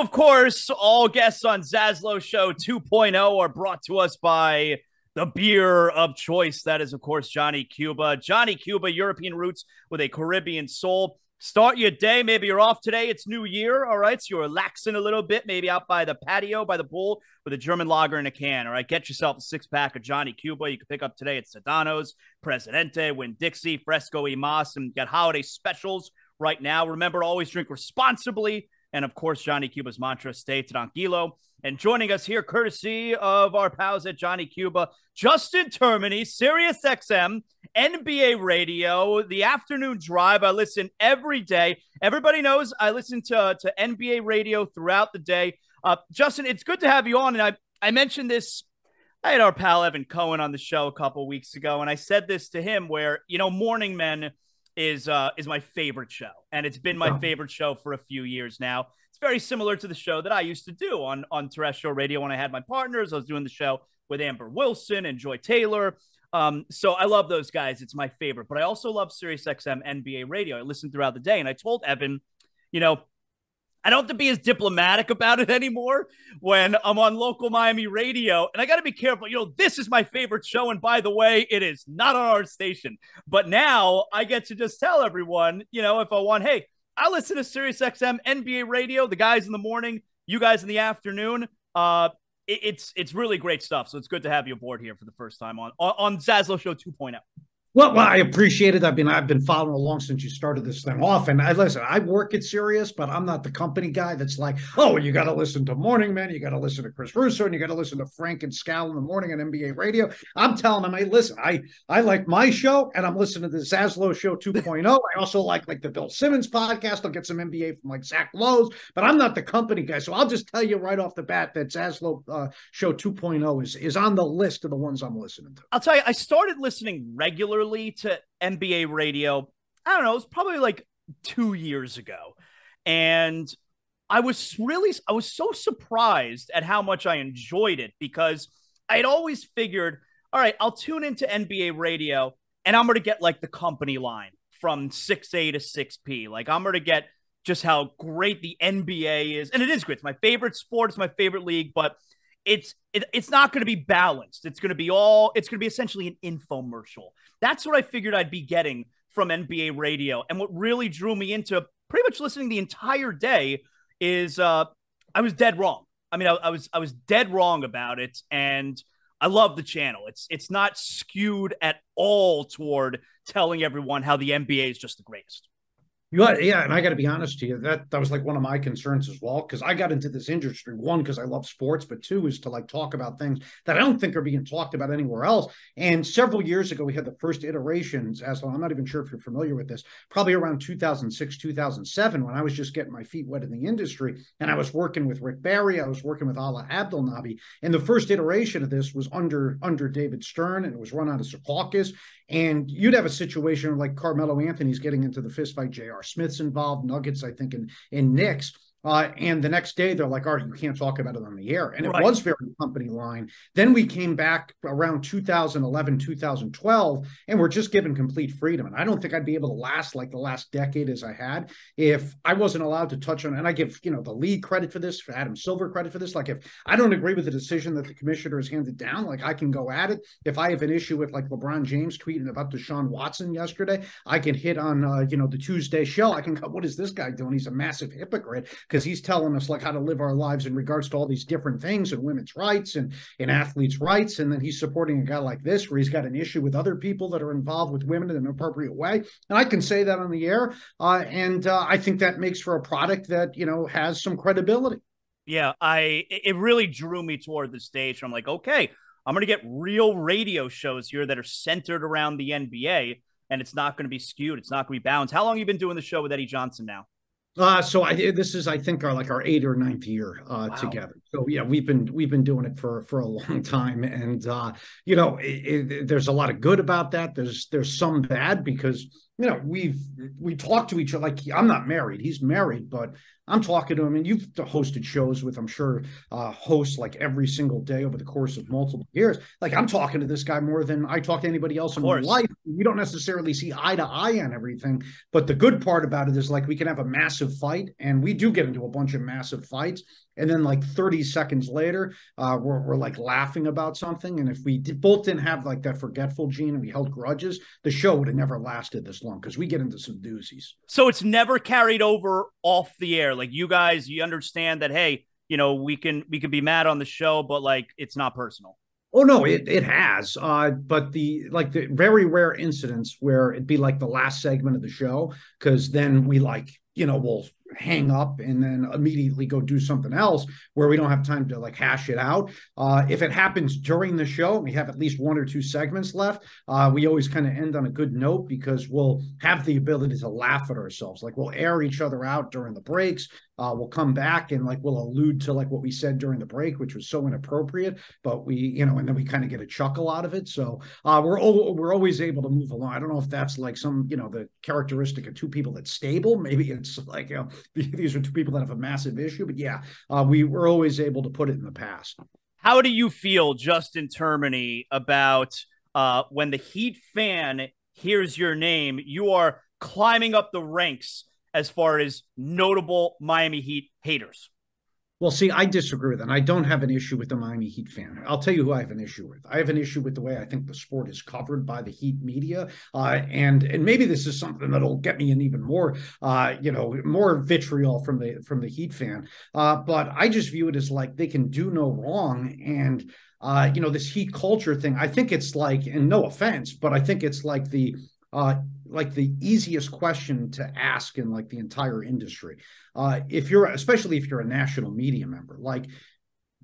So, of course, all guests on ZASLOW Show 2.0 are brought to us by the beer of choice. That is, of course, Johnny Cuba. Johnny Cuba, European roots with a Caribbean soul. Start your day. Maybe you're off today. It's New Year, all right? So you're relaxing a little bit, maybe out by the patio, by the pool, with a German lager in a can, all right? Get yourself a six-pack of Johnny Cuba. You can pick up today at Sedano's, Presidente, Winn-Dixie, Fresco y Mas, and get holiday specials right now. Remember, always drink responsibly. And, of course, Johnny Cuba's mantra, stay tranquilo. And joining us here, courtesy of our pals at Johnny Cuba, Justin Termine, SiriusXM, NBA Radio, the afternoon drive. I listen every day. Everybody knows I listen to NBA Radio throughout the day. Justin, it's good to have you on. And I mentioned this. I had our pal Evan Cohen on the show a couple weeks ago, and I said this to him where, Morning Men is my favorite show, and it's been my favorite show for a few years now. It's very similar to the show that I used to do on terrestrial radio when I had my partners. I was doing the show with Amber Wilson and Joy Taylor. So I love those guys. It's my favorite, but I also love SiriusXM NBA Radio. I listen throughout the day, and I told Evan, I don't have to be as diplomatic about it anymore when I'm on local Miami radio. And I got to be careful. This is my favorite show. And by the way, it is not on our station. But now I get to just tell everyone, if I want, hey, I listen to SiriusXM NBA Radio, the guys in the morning, you guys in the afternoon. It's really great stuff. So it's good to have you aboard here for the first time on ZASLOW Show 2.0. Well, I appreciate it. I've been following along since you started this thing off. And I work at Sirius, but I'm not the company guy that's like, oh, you got to listen to Morning Men, you got to listen to Chris Russo, and you got to listen to Frank and Scal in the morning on NBA Radio. I'm telling them, hey, listen, I like my show, and I'm listening to the ZASLOW Show 2.0. I also like the Bill Simmons podcast. I'll get some NBA from Zach Lowe's, but I'm not the company guy. So I'll just tell you right off the bat that ZASLOW Show 2.0 is on the list of the ones I'm listening to. I'll tell you, I started listening regularly to NBA Radio, I don't know, it was probably 2 years ago. And I was so surprised at how much I enjoyed it, because I had always figured, all right, I'll tune into NBA Radio and I'm going to get the company line from 6A to 6P. I'm going to get just how great the NBA is. And it is great. It's my favorite sport. It's my favorite league, but it's not going to be balanced. It's going to be essentially an infomercial. That's what I figured I'd be getting from NBA Radio. And what really drew me into pretty much listening the entire day is I was dead wrong. I mean, I was dead wrong about it. And I love the channel. It's not skewed at all toward telling everyone how the NBA is just the greatest. Yeah, and I got to be honest to you, that was one of my concerns as well, because I got into this industry, one, because I love sports, but two, is to talk about things that I don't think are being talked about anywhere else. And several years ago, we had the first iterations, as well, I'm not even sure if you're familiar with this, probably around 2006, 2007, when I was just getting my feet wet in the industry, and I was working with Rick Barry, I was working with Ala Abdelnaby, and the first iteration of this was under David Stern, and it was run out of Secaucus. And you'd have a situation like Carmelo Anthony's getting into the fist fight, J.R. Smith's involved, Nuggets, I think, in Knicks. And the next day, they're like, all right, you can't talk about it on the air. And It was very company line. Then we came back around 2011, 2012, and we're just given complete freedom. And I don't think I'd be able to last the last decade as I had if I wasn't allowed to touch on, and I give, the league credit for this, for Adam Silver credit for this. If I don't agree with the decision that the commissioner has handed down, I can go at it. If I have an issue with LeBron James tweeting about Deshaun Watson yesterday, I can hit on, the Tuesday show. I can go, what is this guy doing? He's a massive hypocrite, because he's telling us how to live our lives in regards to all these different things and women's rights and athletes' rights. And then he's supporting a guy like this, where he's got an issue with other people that are involved with women in an appropriate way. And I can say that on the air. And I think that makes for a product that, has some credibility. Yeah, it really drew me toward the stage. I'm like, okay, I'm going to get real radio shows here that are centered around the NBA, and it's not going to be skewed. It's not going to be balanced. How long have you been doing the show with Eddie Johnson now? So this is, I think, our 8th or 9th year together. So yeah, we've been doing it for a long time, and there's a lot of good about that. There's some bad, because we talk to each other. Like, I'm not married, he's married, but I'm talking to him, and you've hosted shows with, I'm sure, hosts like every single day over the course of multiple years. Like, I'm talking to this guy more than I talk to anybody else in my life. We don't necessarily see eye to eye on everything, but the good part about it is, like, we can have a massive fight, and we do get into a bunch of massive fights. And then, like, 30 seconds later, we're like laughing about something. And if we both didn't have like that forgetful gene and we held grudges, the show would have never lasted this long, because we get into some doozies. So it's never carried over off the air. Like, you guys, you understand that, hey, we can be mad on the show, but like, it's not personal. Oh no, it has. But the very rare incidents where it'd be like the last segment of the show, because then we we'll hang up and then immediately go do something else where we don't have time to like hash it out. If it happens during the show, we have at least 1 or 2 segments left. We always kind of end on a good note, because we'll have the ability to laugh at ourselves. Like, we'll air each other out during the breaks. We'll come back and like we'll allude to like what we said during the break, which was so inappropriate, but we, and then we kind of get a chuckle out of it. So we're always able to move along. I don't know if that's like some, the characteristic of 2 people that's stable. Maybe it's like, these are 2 people that have a massive issue, but yeah, we were always able to put it in the past. How do you feel, Justin Termine, about when the Heat fan hears your name, you are climbing up the ranks as far as notable Miami Heat haters? Well, see, I disagree with that. I don't have an issue with the Miami Heat fan. I'll tell you who I have an issue with. I have an issue with the way I think the sport is covered by the Heat media. And maybe this is something that'll get me in even more, more vitriol from the Heat fan. But I just view it as like they can do no wrong. And, this Heat culture thing, I think it's like, and no offense, but I think it's like the easiest question to ask in like the entire industry. Especially if you're a national media member, like,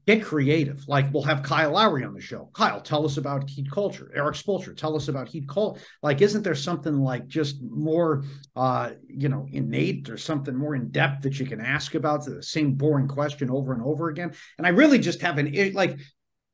get creative. Like, we'll have Kyle Lowry on the show. Kyle, tell us about Heat culture. Eric Spoelstra, tell us about Heat culture. Like, isn't there something like just more, innate or something more in depth that you can ask about the same boring question over and over again? And I really just haven't, like,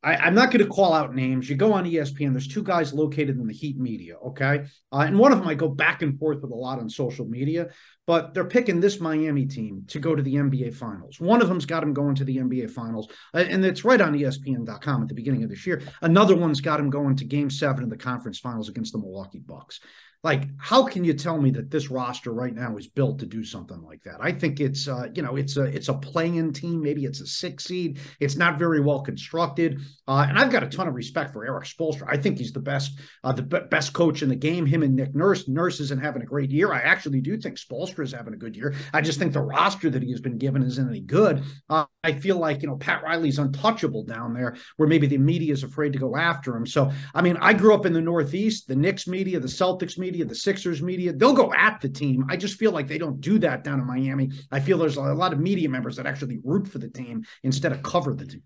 I'm not going to call out names. You go on ESPN, there's 2 guys located in the Heat media, okay? And one of them I go back and forth with a lot on social media, but they're picking this Miami team to go to the NBA Finals. One of them's got them going to the NBA Finals, and it's right on ESPN.com at the beginning of this year. Another one's got them going to Game 7 of the conference finals against the Milwaukee Bucks. Like, how can you tell me that this roster right now is built to do something like that? I think it's, it's a play-in team. Maybe it's a 6 seed. It's not very well constructed. And I've got a ton of respect for Eric Spoelstra. I think he's the best coach in the game. Him and Nick Nurse. Nurse isn't having a great year. I actually do think Spoelstra is having a good year. I just think the roster that he has been given isn't any good. I feel like, Pat Riley's untouchable down there, where maybe the media is afraid to go after him. So, I mean, I grew up in the Northeast, the Knicks media, the Celtics media, the Sixers media, they'll go at the team. I just feel like they don't do that down in Miami. I feel there's a lot of media members that actually root for the team instead of cover the team.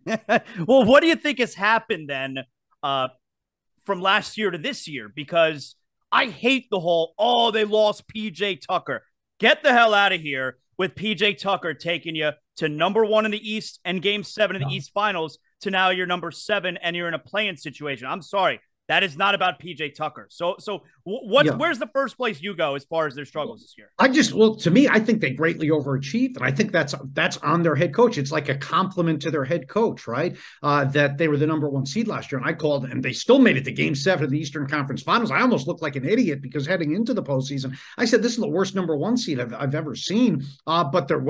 Well, what do you think has happened then from last year to this year? Because I hate the whole, they lost PJ Tucker. Get the hell out of here with PJ Tucker taking you to number 1 in the East and Game 7 in the East Finals, to now you're number 7 and you're in a play-in situation. I'm sorry. That is not about PJ Tucker. So where's the first place you go as far as their struggles this year? To me, I think they greatly overachieved, and I think that's on their head coach. It's like a compliment to their head coach, right? That they were the number 1 seed last year, and I called, and they still made it to Game 7 of the Eastern Conference Finals. I almost looked like an idiot, because heading into the postseason, I said, this is the worst number 1 seed I've ever seen. But they're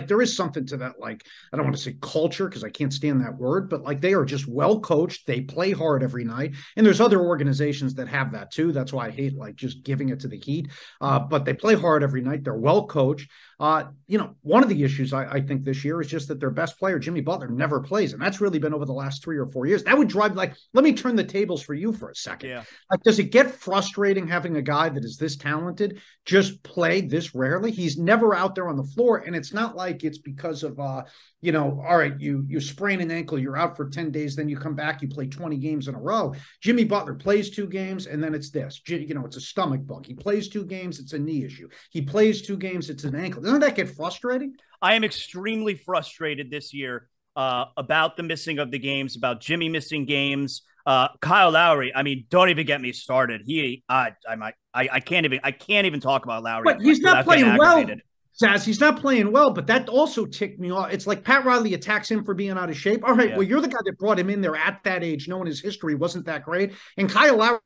there is something to that, like, I don't want to say culture, because I can't stand that word, but like, they are just well coached. They play hard every night, and there's other organizations that have that too. That's why I hate like just giving it to the Heat. But they play hard every night. They're well coached. One of the issues I think this year is just that their best player, Jimmy Butler, never plays. And that's really been over the last 3 or 4 years. That would drive, like, let me turn the tables for you for a second. Yeah. Like, does it get frustrating having a guy that is this talented just play this rarely? He's never out there on the floor. And it's not like it's because of, all right, you sprain an ankle, you're out for 10 days, then you come back, you play 20 games in a row. Jimmy Butler plays 2 games, and then it's this. It's a stomach bug. He plays 2 games, it's a knee issue. He plays 2 games, it's an ankle. Doesn't that get frustrating? I am extremely frustrated this year about the missing of the games, about Jimmy missing games. Kyle Lowry, I mean, don't even get me started. I can't even talk about Lowry But he's not without getting playing well, aggravated. Saz. He's not playing well, but that also ticked me off. It's like Pat Riley attacks him for being out of shape. All right, Yeah. well, you're the guy that brought him in there at that age, knowing his history wasn't that great. And Kyle Lowry,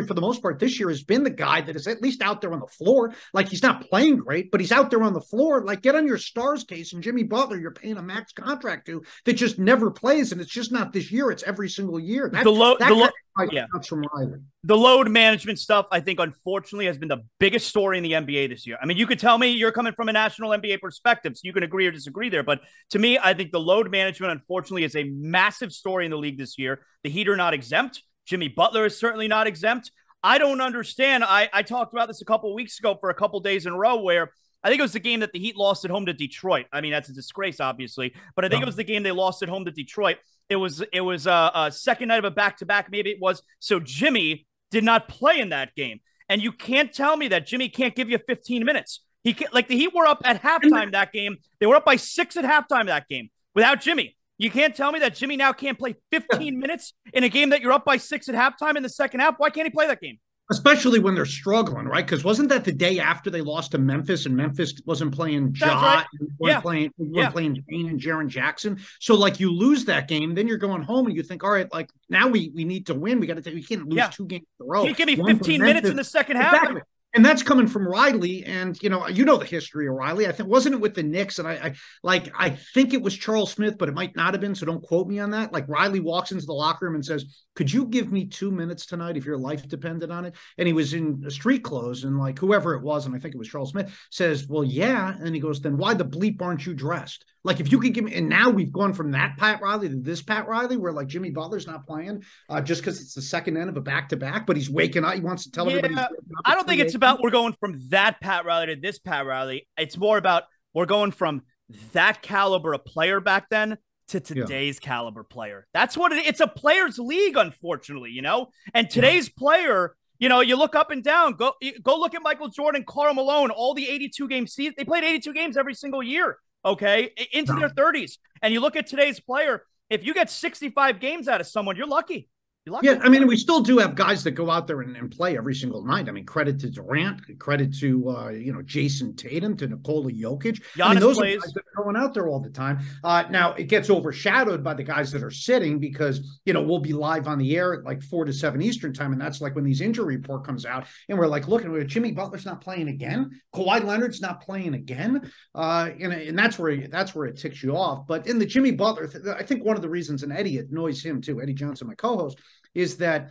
for the most part, this year has been the guy that is at least out there on the floor. Like, he's not playing great, but he's out there on the floor. Like, get on your stars case. And Jimmy Butler, you're paying a max contract to, that just never plays. And it's just not this year. It's every single year. That comes from Riley. The load management stuff, I think, unfortunately, has been the biggest story in the NBA this year. I mean, you could tell me you're coming from a national NBA perspective, so you can agree or disagree there. But to me, I think the load management, unfortunately, is a massive story in the league this year. The Heat are not exempt. Jimmy Butler is certainly not exempt. I don't understand. I talked about this a couple of weeks ago for a couple of days in a row where I think it was the game that the Heat lost at home to Detroit. I mean, that's a disgrace, obviously, but I think it was the game they lost at home to Detroit. It was a second night of a back-to-back, maybe it was. So Jimmy did not play in that game. And you can't tell me that Jimmy can't give you 15 minutes. He can't, like, the Heat were up at halftime that game. They were up by 6 at halftime that game without Jimmy. You can't tell me that Jimmy now can't play 15 minutes in a game that you're up by 6 at halftime in the second half. Why can't he play that game? Especially when they're struggling, right? Because wasn't that the day after they lost to Memphis, and Memphis wasn't playing Ja, right. playing Payne and Jaren Jackson. So, like, you lose that game, then you're going home and you think, all right, like, now we need to win. We can't lose 2 games in a row. Can you give me 15 minutes in the second half? Exactly. And that's coming from Riley. And, you know the history of Riley. I think, wasn't it with the Knicks? And I think it was Charles Smith, but it might not have been. So don't quote me on that. Like, Riley walks into the locker room and says, could you give me 2 minutes tonight if your life depended on it? And he was in street clothes, and like whoever it was, and I think it was Charles Smith, says, well, yeah. And he goes, then why the bleep aren't you dressed? Like, if you could give me, and now we've gone from that Pat Riley to this Pat Riley, where like Jimmy Butler's not playing just because it's the second end of a back-to-back, but he's waking up. He wants to tell everybody. I don't think it's about we're going from that Pat Riley to this Pat Riley. It's more about we're going from that caliber of player back then to today's caliber player. That's what it's a players league, unfortunately, and today's player, you look up and down, go look at Michael Jordan, Karl Malone, all the 82 game season. They played 82 games every single year. Okay. Into their 30s. And you look at today's player, if you get 65 games out of someone, you're lucky. Yeah, I mean, we still do have guys that go out there and play every single night. I mean, credit to Durant, credit to Jason Tatum, to Nikola Jokic. Giannis, I mean, those plays. are guys that are going out there all the time. Now, it gets overshadowed by the guys that are sitting because, we'll be live on the air at like 4 to 7 Eastern time. And that's like when these injury report comes out. And we're like, looking, Jimmy Butler's not playing again. Kawhi Leonard's not playing again. And that's where it ticks you off. But in the Jimmy Butler, I think one of the reasons, and Eddie annoys him too, Eddie Johnson, my co-host, is that,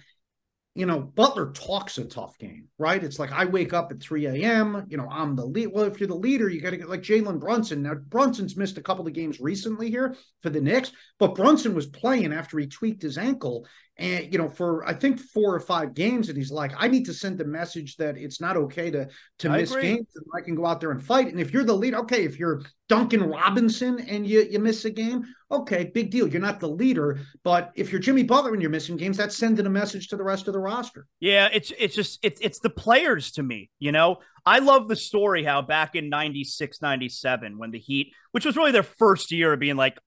Butler talks a tough game, right? It's like, I wake up at 3 a.m., I'm the lead. Well, if you're the leader, you got to get like Jalen Brunson. Now, Brunson's missed a couple of games recently here for the Knicks, but Brunson was playing after he tweaked his ankle. And, for, I think 4 or 5 games, and he's like, I need to send a message that it's not okay to miss games, and I can go out there and fight. And if you're the leader, okay, if you're Duncan Robinson and you miss a game, okay, big deal. You're not the leader. But if you're Jimmy Butler and you're missing games, that's sending a message to the rest of the roster. Yeah, it's the players to me, I love the story how back in 96, 97, when the Heat, which was really their first year of being like,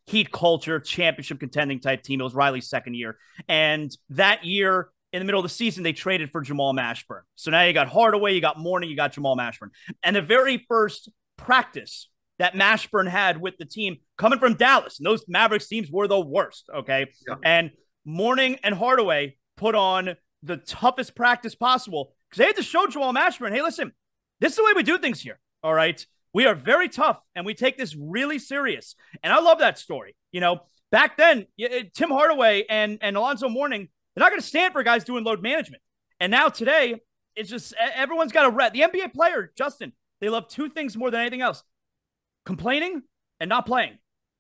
Heat culture, championship contending type team. It was Riley's second year. And that year, in the middle of the season, they traded for Jamal Mashburn. So now you got Hardaway, you got Mourning, you got Jamal Mashburn. And the very first practice that Mashburn had with the team coming from Dallas, and those Mavericks teams were the worst, okay? Yeah. And Mourning and Hardaway put on the toughest practice possible because they had to show Jamal Mashburn, hey, listen, this is the way we do things here, all right? We are very tough, and we take this really serious. And I love that story. Back then, Tim Hardaway and Alonzo Mourning, they're not going to stand for guys doing load management. And now today, it's just everyone's got a red. The NBA player, Justin, they love 2 things more than anything else: complaining and not playing.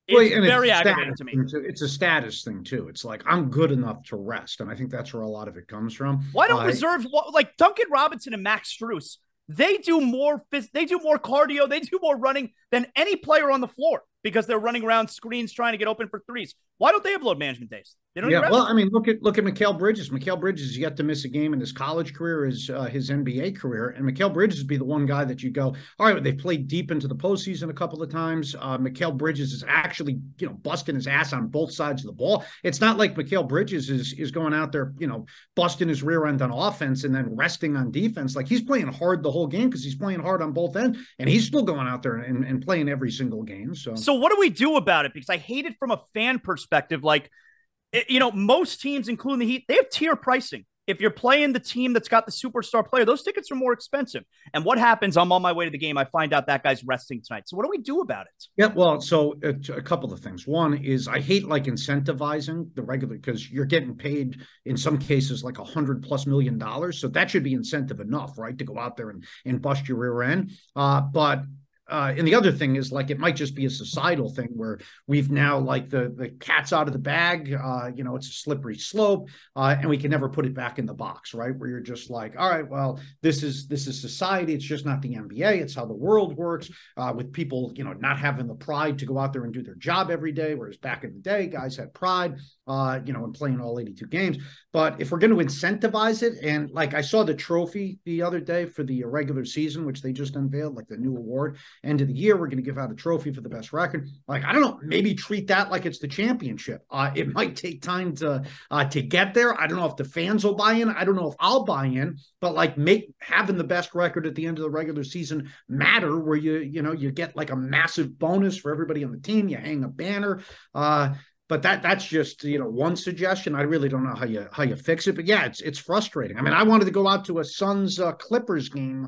It's very aggravating to me. It's a status thing, too. It's like, I'm good enough to rest. And I think that's where a lot of it comes from. Why don't reserves, like Duncan Robinson and Max Strus, they do more cardio, they do more running than any player on the floor because they're running around screens trying to get open for threes. Why don't they have load management days? They don't need Yeah, well, rest. I mean, look at Mikal Bridges. Mikal Bridges is yet to miss a game in his college career, his NBA career, and Mikal Bridges would be the one guy that you go, all right, they've played deep into the postseason a couple of times. Mikal Bridges is actually, busting his ass on both sides of the ball. It's not like Mikal Bridges is going out there, busting his rear end on offense and then resting on defense. Like he's playing hard the whole game because he's playing hard on both ends, and he's still going out there and playing every single game. So what do we do about it? Because I hate it from a fan perspective. Like, most teams, including the Heat, they have tier pricing. If you're playing the team that's got the superstar player, those tickets are more expensive. And what happens? I'm on my way to the game. I find out that guy's resting tonight. So what do we do about it? Yeah, well, so a couple of things. One is I hate like incentivizing the regular because you're getting paid in some cases like $100+ million. So that should be incentive enough, right, to go out there and bust your rear end. And the other thing is like it might just be a societal thing where we've now like the cat's out of the bag. It's a slippery slope, and we can never put it back in the box, right? Where you're just like, all right, well, this is society. It's just not the NBA. It's how the world works. With people, not having the pride to go out there and do their job every day. Whereas back in the day, guys had pride, and playing all 82 games. But if we're going to incentivize it, and like I saw the trophy the other day for the regular season, which they just unveiled, like the new award. End of the year, we're going to give out a trophy for the best record. Like, I don't know, maybe treat that like it's the championship. It might take time to get there. I don't know if the fans will buy in. I don't know if I'll buy in, but like having the best record at the end of the regular season matter where you get like a massive bonus for everybody on the team. You hang a banner. But that's just one suggestion. I really don't know how you fix it. But yeah, it's frustrating. I mean, I wanted to go out to a Suns Clippers game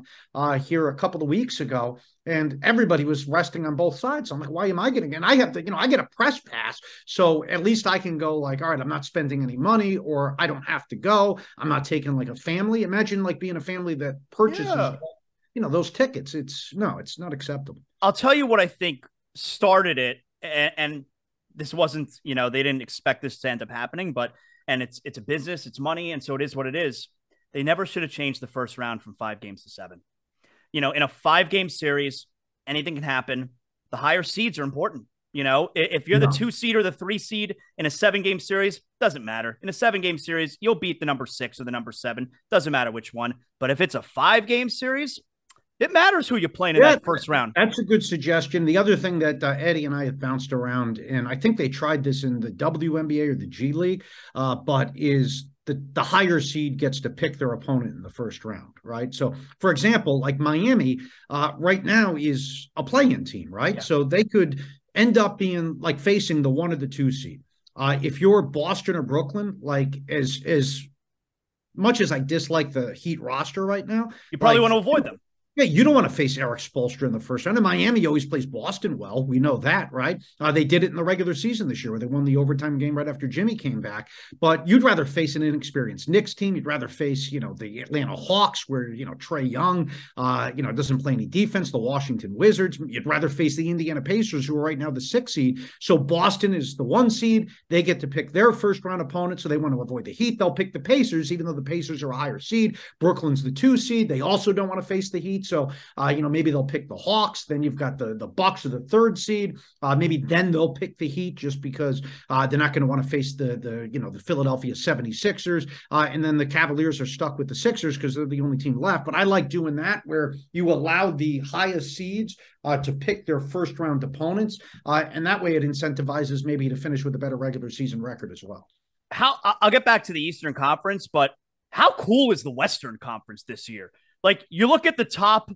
here a couple of weeks ago, and everybody was resting on both sides. I'm like, why am I getting? And I have to, I get a press pass, so at least I can go like, all right, I'm not spending any money, or I don't have to go. I'm not taking like a family. Imagine like being a family that purchases, those tickets. It's not acceptable. I'll tell you what I think started it, and this wasn't, they didn't expect this to end up happening, and it's a business, it's money, and so it is what it is. They never should have changed the first round from 5 games to 7. In a 5-game series, anything can happen. The higher seeds are important. If you're the 2 seed or the 3 seed in a 7-game series, doesn't matter. In a 7-game series, you'll beat the number 6 or the number 7. Doesn't matter which one. But if it's a 5-game series, it matters who you're playing in that first round. That's a good suggestion. The other thing that Eddie and I have bounced around, and I think they tried this in the WNBA or the G League, but is the higher seed gets to pick their opponent in the first round, right? So, for example, like Miami right now is a play-in team, right? Yeah. So they could end up being like facing the 1 or the 2 seed. If you're Boston or Brooklyn, like as much as I dislike the Heat roster right now, you probably want to avoid them. Yeah, you don't want to face Eric Spoelstra in the first round. And Miami always plays Boston well. We know that, right? They did it in the regular season this year where they won the overtime game right after Jimmy came back. But you'd rather face an inexperienced Knicks team. You'd rather face, the Atlanta Hawks where, Trae Young, doesn't play any defense, the Washington Wizards. You'd rather face the Indiana Pacers, who are right now the 6 seed. So Boston is the 1 seed. They get to pick their first round opponent. So they want to avoid the Heat. They'll pick the Pacers, even though the Pacers are a higher seed. Brooklyn's the 2 seed. They also don't want to face the Heat. So, maybe they'll pick the Hawks. Then you've got the Bucks are the 3rd seed. Maybe then they'll pick the Heat just because they're not going to want to face the Philadelphia 76ers. And then the Cavaliers are stuck with the Sixers because they're the only team left. But I like doing that where you allow the highest seeds to pick their first round opponents. And that way it incentivizes maybe to finish with a better regular season record as well. I'll get back to the Eastern Conference, but how cool is the Western Conference this year? Like, you look at the top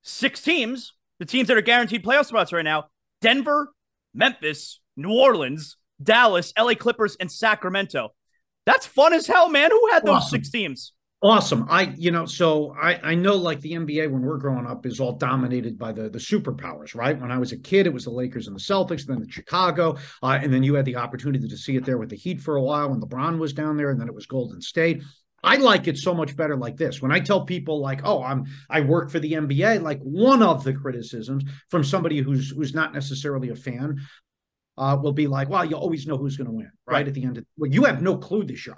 6 teams, the teams that are guaranteed playoff spots right now: Denver, Memphis, New Orleans, Dallas, LA Clippers, and Sacramento. That's fun as hell, man. Who had those 6 teams? Awesome. I know like the NBA when we're growing up is all dominated by the superpowers, right? When I was a kid, it was the Lakers and the Celtics, then the Chicago, and then you had the opportunity to see it there with the Heat for a while when LeBron was down there, and then it was Golden State. I like it so much better like this. When I tell people like, oh, I work for the NBA, like one of the criticisms from somebody who's not necessarily a fan will be like, well, you always know who's going to win, right? At the end of well, you have no clue this year.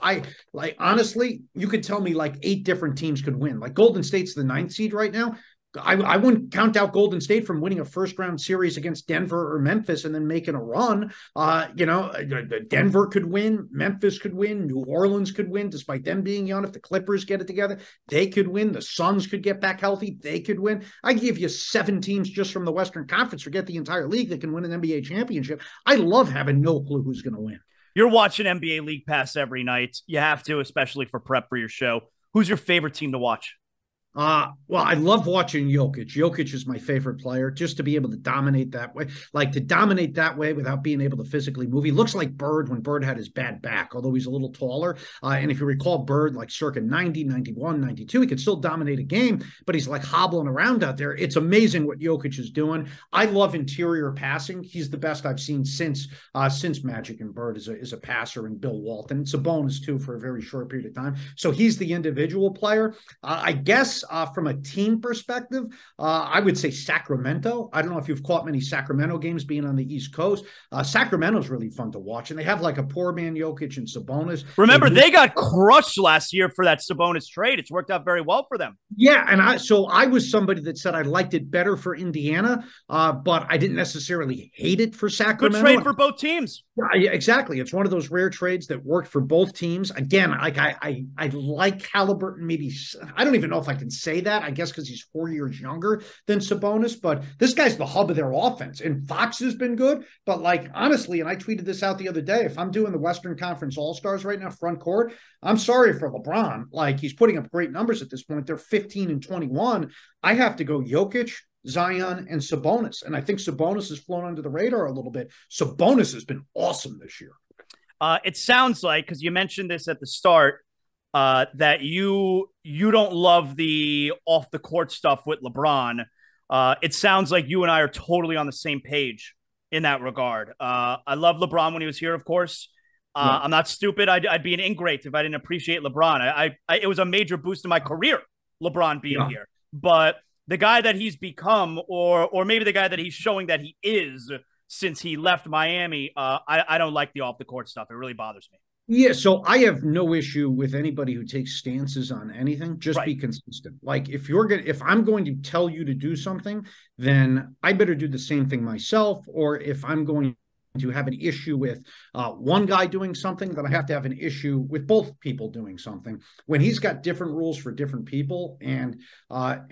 Honestly, you could tell me like 8 different teams could win. Like Golden State's the 9th seed right now. I wouldn't count out Golden State from winning a first-round series against Denver or Memphis and then making a run. Denver could win. Memphis could win. New Orleans could win, despite them being young. If the Clippers get it together, they could win. The Suns could get back healthy. They could win. I give you 7 teams just from the Western Conference. Forget the entire league that can win an NBA championship. I love having no clue who's going to win. You're watching NBA League Pass every night. You have to, especially for prep for your show. Who's your favorite team to watch? Well, I love watching Jokic. Jokic is my favorite player, just to be able to dominate that way, without being able to physically move. He looks like Bird when Bird had his bad back, although he's a little taller. And if you recall Bird, like circa 90, 91, 92, he could still dominate a game, but he's like hobbling around out there. It's amazing what Jokic is doing. I love interior passing. He's the best I've seen since Magic and Bird is a passer, and Bill Walton. It's a bonus too for a very short period of time. So he's the individual player. I guess from a team perspective, I would say Sacramento. I don't know if you've caught many Sacramento games being on the East Coast. Sacramento's really fun to watch, and they have like a poor man Jokic and Sabonis. Remember, they got crushed last year for that Sabonis trade. It's worked out very well for them. Yeah, and I was somebody that said I liked it better for Indiana, but I didn't necessarily hate it for Sacramento. Good trade for both teams. Yeah, exactly. It's one of those rare trades that worked for both teams. Again, like I like Halliburton. Maybe I don't even know if I can say that. I guess because he's 4 years younger than Sabonis, but this guy's the hub of their offense. And Fox has been good, but like honestly, and I tweeted this out the other day, if I'm doing the Western Conference All-Stars right now, front court, I'm sorry for LeBron. Like he's putting up great numbers at this point. They're 15 and 21. I have to go Jokic, Zion, and Sabonis. And I think Sabonis has flown under the radar a little bit. Sabonis has been awesome this year. It sounds like, because you mentioned this at the start, that you don't love the off the court stuff with LeBron. It sounds like you and I are totally on the same page in that regard. I love LeBron when he was here, of course. Yeah. I'm not stupid. I'd be an ingrate if I didn't appreciate LeBron. It was a major boost in my career, LeBron being here. But the guy that he's become, or maybe the guy that he's showing that he is since he left Miami, I don't like the off the court stuff. It really bothers me. Yeah, so I have no issue with anybody who takes stances on anything. Just be consistent. Like if I'm going to tell you to do something, then I better do the same thing myself. Or if I'm going to have an issue with one guy doing something, then I have to have an issue with both people doing something. When he's got different rules for different people, and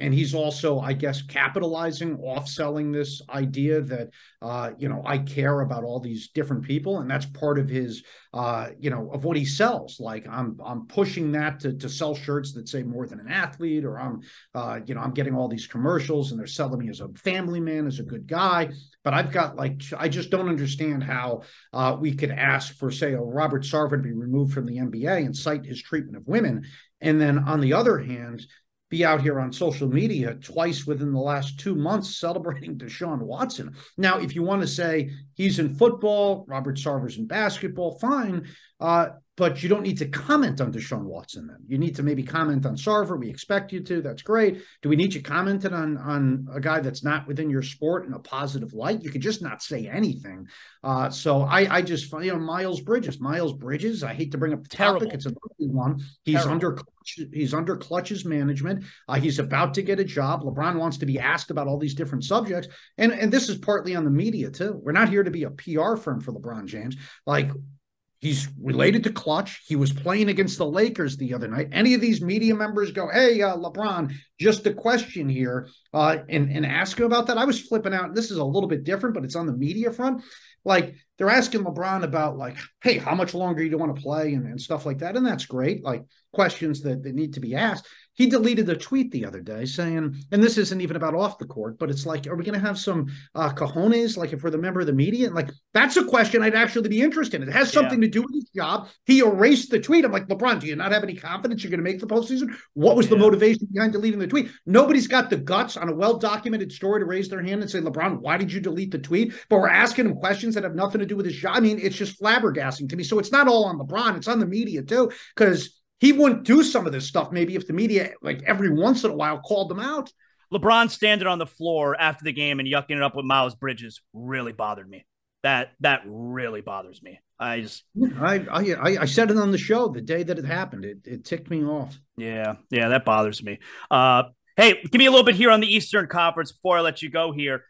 he's also, I guess, capitalizing, off-selling this idea that I care about all these different people, and that's part of his of what he sells. Like I'm pushing that to sell shirts that say more than an athlete, or I'm getting all these commercials and they're selling me as a family man, as a good guy. But I've got I just don't understand how we could ask for, say, a Robert Sarver to be removed from the NBA and cite his treatment of women. And then on the other hand, be out here on social media twice within the last 2 months celebrating Deshaun Watson. Now, if you want to say he's in football, Robert Sarver's in basketball, fine. But you don't need to comment on Deshaun Watson then. You need to maybe comment on Sarver. We expect you to. That's great. Do we need you commented on a guy that's not within your sport in a positive light? You could just not say anything. So I just, Miles Bridges, I hate to bring up the topic. It's a ugly one. He's under Clutch's management. He's about to get a job. LeBron wants to be asked about all these different subjects. And this is partly on the media too. We're not here to be a PR firm for LeBron James. Like, he's related to Clutch. He was playing against the Lakers the other night. Any of these media members go, hey, LeBron, just a question here, and ask him about that? I was flipping out. This is a little bit different, but it's on the media front. Like, they're asking LeBron about, like, hey, how much longer do you want to play and stuff like that? And that's great, like questions that need to be asked. He deleted a tweet the other day saying, and this isn't even about off the court, but it's like, are we going to have some cojones, like if we're the member of the media? And like, that's a question I'd actually be interested in. It has something to do with his job. He erased the tweet. I'm like, LeBron, do you not have any confidence you're going to make the postseason? What was the motivation behind deleting the tweet? Nobody's got the guts on a well-documented story to raise their hand and say, LeBron, why did you delete the tweet? But we're asking him questions that have nothing to do with his job. I mean, it's just flabbergasting to me. So it's not all on LeBron. It's on the media too, because he wouldn't do some of this stuff maybe if the media, like every once in a while, called them out. LeBron standing on the floor after the game and yucking it up with Miles Bridges really bothered me. That really bothers me. I said it on the show the day that it happened. It ticked me off. Yeah, that bothers me. Hey, give me a little bit here on the Eastern Conference before I let you go here.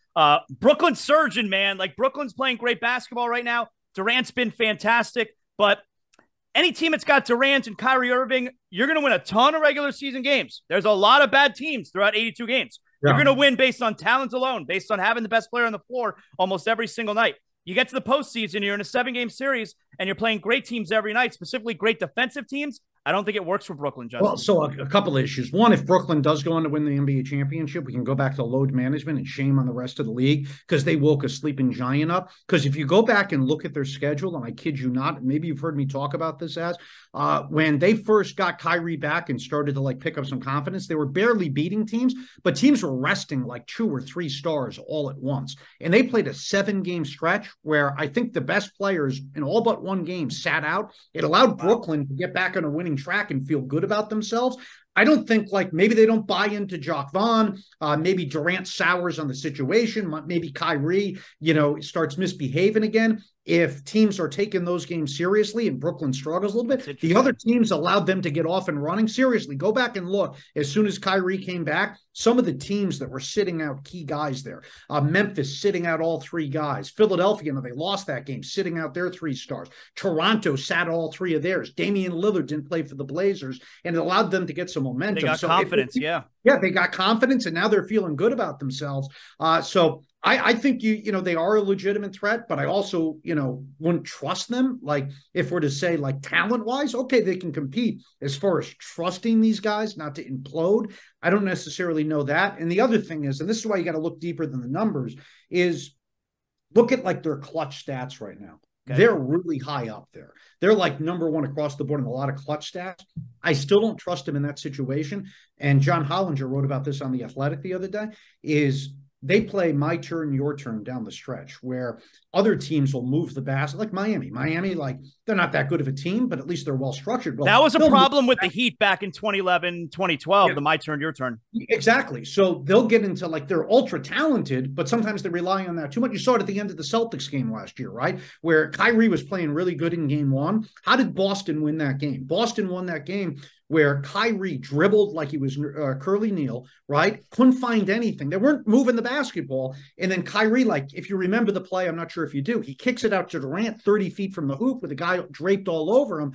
Brooklyn surging, man. Like, Brooklyn's playing great basketball right now. Durant's been fantastic, but any team that's got Durant and Kyrie Irving, you're going to win a ton of regular season games. There's a lot of bad teams throughout 82 games. Yeah. You're going to win based on talent alone, based on having the best player on the floor almost every single night. You get to the postseason, you're in a 7-game series, and you're playing great teams every night, specifically great defensive teams. I don't think it works for Brooklyn, Justin. Well, so a couple of issues. One, if Brooklyn does go on to win the NBA championship, we can go back to load management and shame on the rest of the league because they woke a sleeping giant up. Because if you go back and look at their schedule, and I kid you not, maybe you've heard me talk about this when they first got Kyrie back and started to like pick up some confidence, they were barely beating teams, but teams were resting like 2 or 3 stars all at once. And they played a 7-game stretch where I think the best players in all but one game sat out. It allowed Brooklyn to get back on a winning track and feel good about themselves. I don't think like maybe they don't buy into Jock Vaughn. Maybe Durant sours on the situation. Maybe Kyrie, starts misbehaving again. If teams are taking those games seriously and Brooklyn struggles a little bit, the other teams allowed them to get off and running. Seriously, go back and look. As soon as Kyrie came back, some of the teams that were sitting out key guys there, Memphis sitting out all 3 guys. Philadelphia, they lost that game, sitting out their 3 stars. Toronto sat all 3 of theirs. Damian Lillard didn't play for the Blazers, and it allowed them to get some momentum. They got confidence, yeah. Yeah, they got confidence, and now they're feeling good about themselves. So I think they are a legitimate threat, but I also wouldn't trust them. Like if we're to say like talent wise, okay, they can compete. As far as trusting these guys not to implode, I don't necessarily know that. And the other thing is, and this is why you got to look deeper than the numbers, is look at like their clutch stats right now. Okay. They're really high up there. They're like number 1 across the board in a lot of clutch stats. I still don't trust them in that situation. And John Hollinger wrote about this on The Athletic the other day, is they play my turn, your turn down the stretch where other teams will move the basket, like Miami. Miami, like they're not that good of a team, but at least they're well structured. Well, that was a problem with the Heat back in 2011, 2012, the my turn, your turn. Exactly. So they'll get into like they're ultra talented, but sometimes they rely on that too much. You saw it at the end of the Celtics game last year, right? Where Kyrie was playing really good in game 1. How did Boston win that game? Boston won that game where Kyrie dribbled like he was Curly Neal, right? Couldn't find anything. They weren't moving the basketball. And then Kyrie, like, if you remember the play, I'm not sure if you do, he kicks it out to Durant 30 feet from the hoop with a guy draped all over him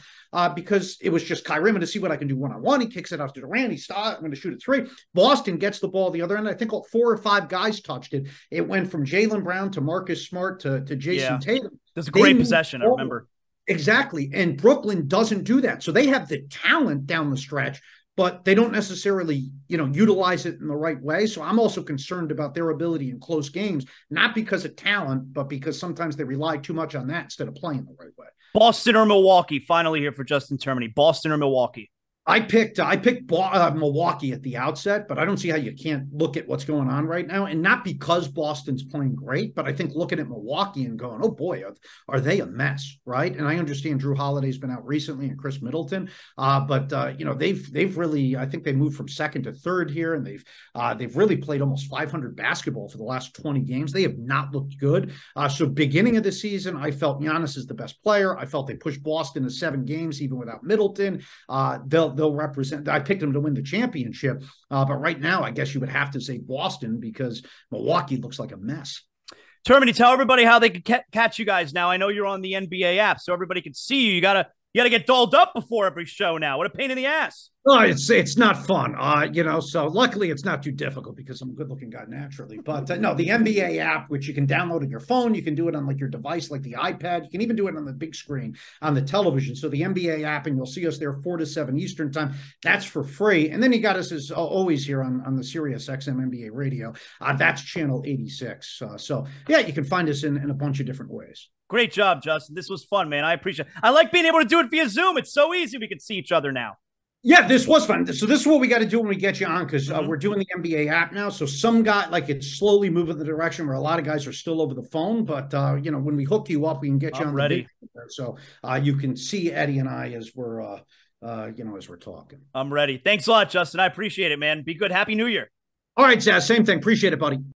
because it was just Kyrie. I'm going to see what I can do one-on-one. He kicks it out to Durant. I'm going to shoot a 3. Boston gets the ball the other end. I think 4 or 5 guys touched it. It went from Jaylen Brown to Marcus Smart to Jason Tatum. That's a great possession, I remember. Exactly. And Brooklyn doesn't do that. So they have the talent down the stretch, but they don't necessarily, utilize it in the right way. So I'm also concerned about their ability in close games, not because of talent, but because sometimes they rely too much on that instead of playing the right way. Boston or Milwaukee, finally here for Justin Termine. Boston or Milwaukee? I picked Milwaukee at the outset, but I don't see how you can't look at what's going on right now. And not because Boston's playing great, but I think looking at Milwaukee and going, oh boy, are they a mess, right? And I understand Drew Holiday's been out recently and Chris Middleton, but they've really, I think they moved from 2nd to 3rd here, and they've really played almost 500 basketball for the last 20 games. They have not looked good. So beginning of the season, I felt Giannis is the best player. I felt they pushed Boston to 7 games even without Middleton. They'll represent. I picked them to win the championship, but right now, I guess you would have to say Boston because Milwaukee looks like a mess. Termine, tell everybody how they can catch you guys now. I know you're on the NBA app, so everybody can see you. You gotta get dolled up before every show now. What a pain in the ass. Oh, it's not fun, so luckily it's not too difficult because I'm a good-looking guy naturally. But no, the NBA app, which you can download on your phone, you can do it on like your device, like the iPad. You can even do it on the big screen on the television. So the NBA app, and you'll see us there 4 to 7 Eastern time. That's for free. And then you got us as always here on the SiriusXM NBA radio. That's channel 86. So yeah, you can find us in a bunch of different ways. Great job, Justin. This was fun, man. I appreciate it. I like being able to do it via Zoom. It's so easy. We can see each other now. Yeah, this was fun. So this is what we got to do when we get you on, because we're doing the NBA app now. So some guy, like, it's slowly moving the direction where a lot of guys are still over the phone. But, when we hook you up, we can get you on ready. So you can see Eddie and I as we're, as we're talking. I'm ready. Thanks a lot, Justin. I appreciate it, man. Be good. Happy New Year. All right, Zaz, same thing. Appreciate it, buddy.